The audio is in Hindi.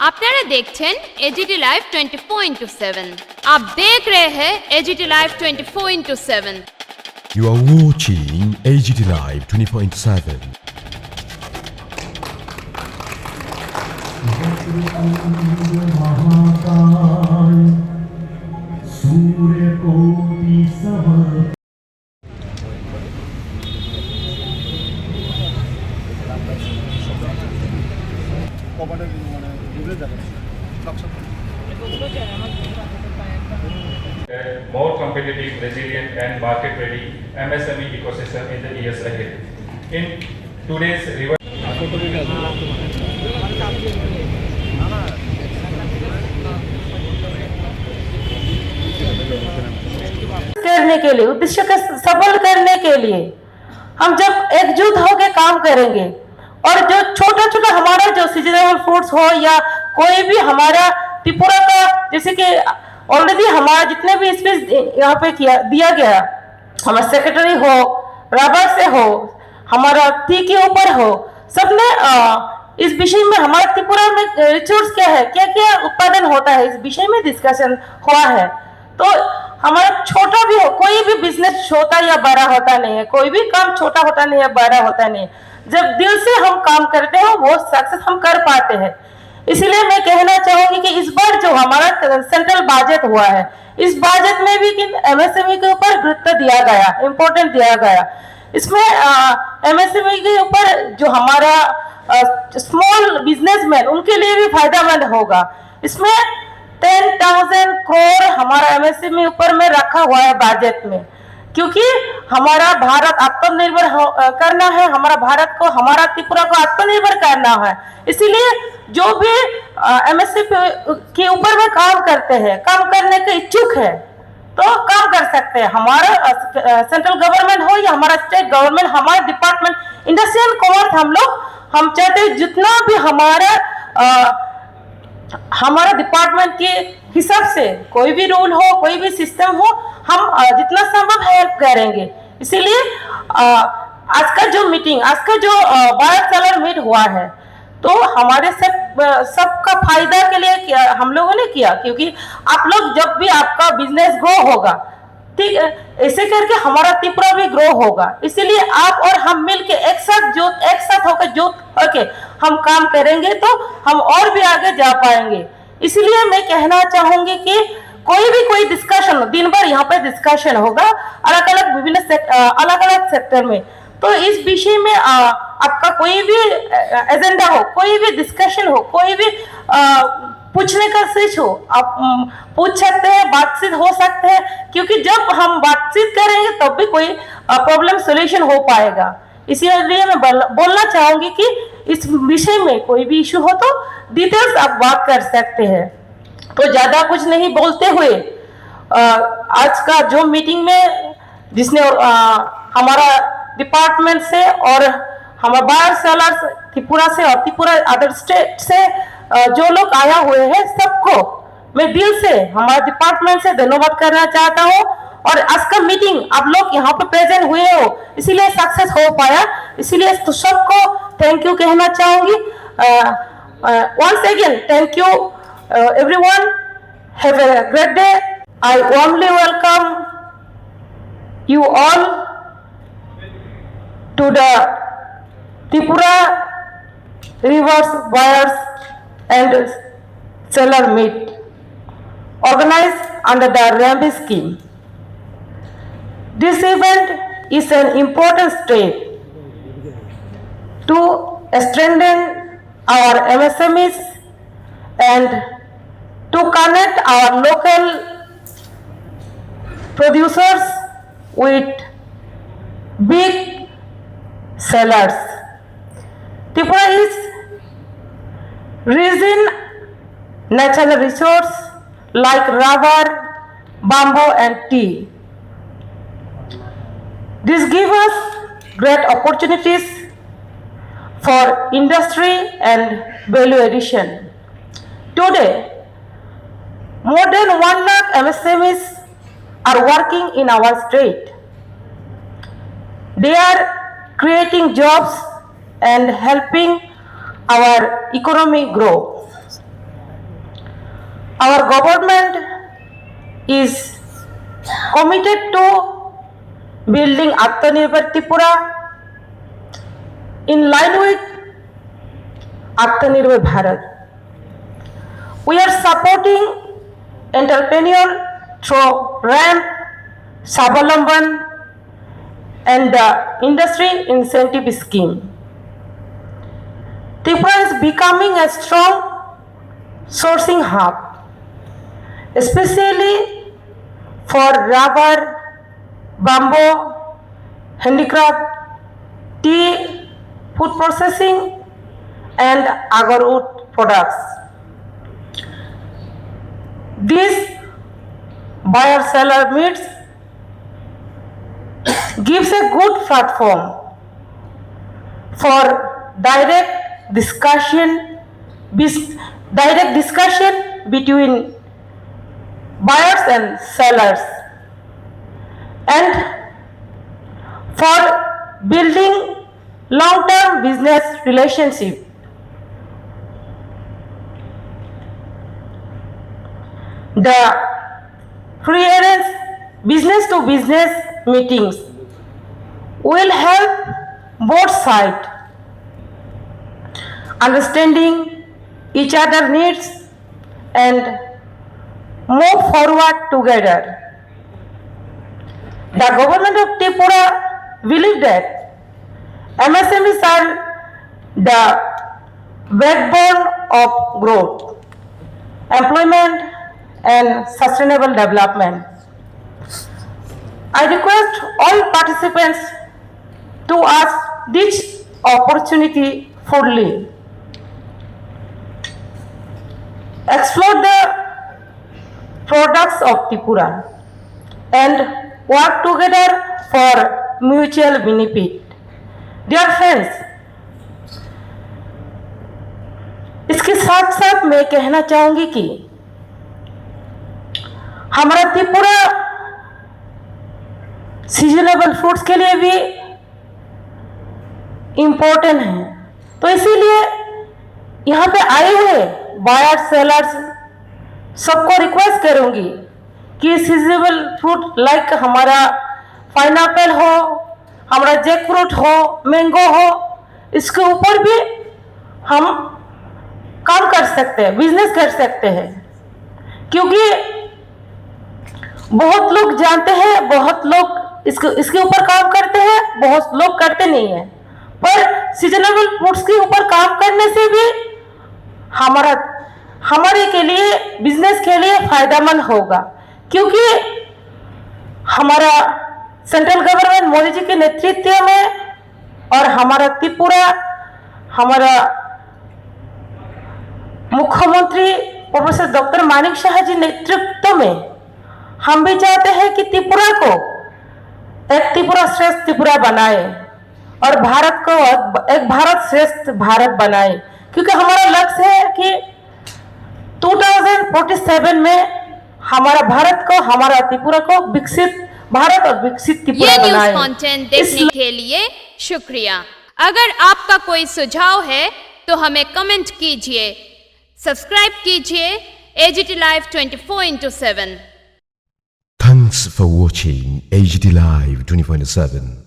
আপনারা দেখছেন এজিটি লাইভ 24/7। आप देख रहे हैं AGT live 24/7। You are watching AGT Live 24/7. A more competitive, resilient and market-ready MSME ecosystem in the years ahead. In today's करने के लिए, उद्देश्य को सफल करने के लिए हम जब एकजुट होकर काम करेंगे और जो छोटा छोटा हमारा जो सीजनल फ्रूट्स हो या कोई भी हमारा त्रिपुरा का, जैसे कि ऑलरेडी हमारा जितने भी स्पीच यहाँ पे दिया गया, हमारा सेक्रेटरी हो, रबर से हो, हमारा टी के ऊपर हो, सबने इस विषय में हमारा त्रिपुरा में रिसोर्स क्या है, क्या क्या उत्पादन होता है, इस विषय में डिस्कशन हुआ है। तो हमारा छोटा भी हो, कोई भी बिजनेस छोटा या बड़ा होता नहीं है, कोई भी काम छोटा होता नहीं है, बड़ा होता नहीं है। जब दिल से हम काम करते हैं वो सक्सेस हम कर पाते हैं। इसलिए मैं कहना चाहूंगी कि इस बार जो हमारा सेंट्रल बजट हुआ है, इस बजट में भी एमएसएमई के ऊपर गुरुत्व दिया गया, इम्पोर्टेंट दिया गया। इसमें एमएसएमई के ऊपर जो हमारा स्मॉल बिजनेसमैन, उनके लिए भी फायदेमंद होगा। इसमें 10,000 करोड़ हमारा एमएसएमई ऊपर में रखा हुआ है बजट में, क्योंकि हमारा भारत आत्मनिर्भर करना है, हमारा भारत को, हमारा त्रिपुरा को आत्मनिर्भर करना है। इसीलिए जो भी एमएसएमई के ऊपर में काम करते हैं, काम करने के इच्छुक है, तो काम कर सकते हैं। हमारा सेंट्रल गवर्नमेंट हो या हमारा स्टेट गवर्नमेंट, हमारा डिपार्टमेंट इंडस्ट्रियल कॉमर्स, हम चाहते हैं जितना भी हमारा डिपार्टमेंट के हिसाब से कोई भी रूल हो, कोई भी सिस्टम हो, हम जितना संभव हेल्प करेंगे। इसीलिए आज का जो मीटिंग, आज का जो बायोसेलर मीट हुआ है, तो हमारे सबका फायदा के लिए हम लोगों ने किया, क्योंकि आप लोग जब भी आपका बिजनेस ग्रो होगा, ठीक है, ऐसे करके हमारा त्रिपुरा भी ग्रो होगा। इसीलिए आप और हम मिलके एक साथ होकर हम काम करेंगे तो हम और भी आगे जा पाएंगे। इसलिए मैं कहना चाहूंगी कि कोई डिस्कशन, दिन भर यहाँ पे डिस्कशन होगा अलग अलग सेक्टर में। तो इस विषय में आपका कोई भी एजेंडा हो, कोई भी डिस्कशन हो, कोई भी पूछने का स्विच हो, आप पूछ सकते हैं, बातचीत हो सकते हैं, क्योंकि जब हम बातचीत करेंगे तब भी कोई प्रॉब्लम सॉल्यूशन हो पाएगा। इसीलिए मैं बोलना चाहूंगी कि इस विषय में कोई भी इशू हो तो डिटेल्स आप बात कर सकते हैं। तो ज्यादा कुछ नहीं बोलते हुए आज का जो मीटिंग में जिसने हमारा डिपार्टमेंट से और हमारे बाहर सेलर्स त्रिपुरा से और त्रिपुरा अदर स्टेट से जो लोग आया हुए हैं, सबको मैं दिल से हमारे डिपार्टमेंट से धन्यवाद करना चाहता हूँ। और आज का मीटिंग आप लोग यहाँ पे प्रेजेंट हुए हो, इसीलिए सक्सेस हो पाया। इसीलिए तो सबको थैंक यू कहना चाहूंगी। Once again thank you everyone, have a great day. I warmly welcome you all to the Tripura Rivers Buyers and Seller Meet organized under the RAMBI scheme. This event is an important step to strengthen our MSMEs and to connect our local producers with big sellers. Tripura is rich in natural resources like rubber, bamboo and tea. This gives us great opportunities for industry and value addition. Today, more than 1 lakh MSMEs are working in our state. They are creating jobs and helping our economy grow. our government is committed to building Atmanirbhar Tripura in line with Atmanirbhar Bharat. We are supporting entrepreneur through RAMP, Swavalamban and the industry incentive scheme. Tripura is becoming a strong sourcing hub, especially for rubber, bamboo, handicraft, tea, food processing and agarwood products. This buyer-seller meets gives a good platform for direct discussion between buyers and sellers and for building long-term business relationship. The pre-arranged business-to-business meetings will help both sides understanding each other's needs and move forward together. The government of Tripura believes that MSMEs are the backbone of growth, employment and sustainable development. I request all participants to ask this opportunity fully. Explore the products of Tripura and work together for mutual benefit. Dear friends, इसके साथ साथ मैं कहना चाहूंगी कि हमारा त्रिपुरा सीजनेबल फ्रूट्स के लिए भी इम्पोर्टेंट है, तो इसीलिए यहाँ पे आए हुए बायर्स सेलर्स सबको रिक्वेस्ट करूंगी कि सीजनेबल फ्रूट लाइक हमारा पाइनएप्पल हो, हमारा जैक फ्रूट हो, मैंगो हो, इसके ऊपर भी हम काम कर सकते हैं, बिजनेस कर सकते हैं, क्योंकि बहुत लोग जानते हैं, बहुत लोग इसके ऊपर काम करते हैं, बहुत लोग करते नहीं हैं। पर सीजनेबल फ्रूट्स के ऊपर काम करने से भी हमारे के लिए बिजनेस के लिए फायदेमंद होगा, क्योंकि हमारा सेंट्रल गवर्नमेंट मोदी जी के नेतृत्व में और हमारा त्रिपुरा, हमारा मुख्यमंत्री प्रोफेसर डॉक्टर मानिक शाह जी नेतृत्व में हम भी चाहते हैं कि त्रिपुरा को एक त्रिपुरा श्रेष्ठ त्रिपुरा बनाए और भारत को एक भारत श्रेष्ठ भारत बनाए, क्योंकि हमारा लक्ष्य है कि 2047 में हमारा भारत को, हमारा त्रिपुरा को विकसित भारत और विकसित त्रिपुरा ये बनाए। न्यूज कंटेंट देखने के लिए शुक्रिया। अगर आपका कोई सुझाव है तो हमें कमेंट कीजिए, सब्सक्राइब कीजिए AGT Live 24/7। Thanks for watching AGT Live 24/7.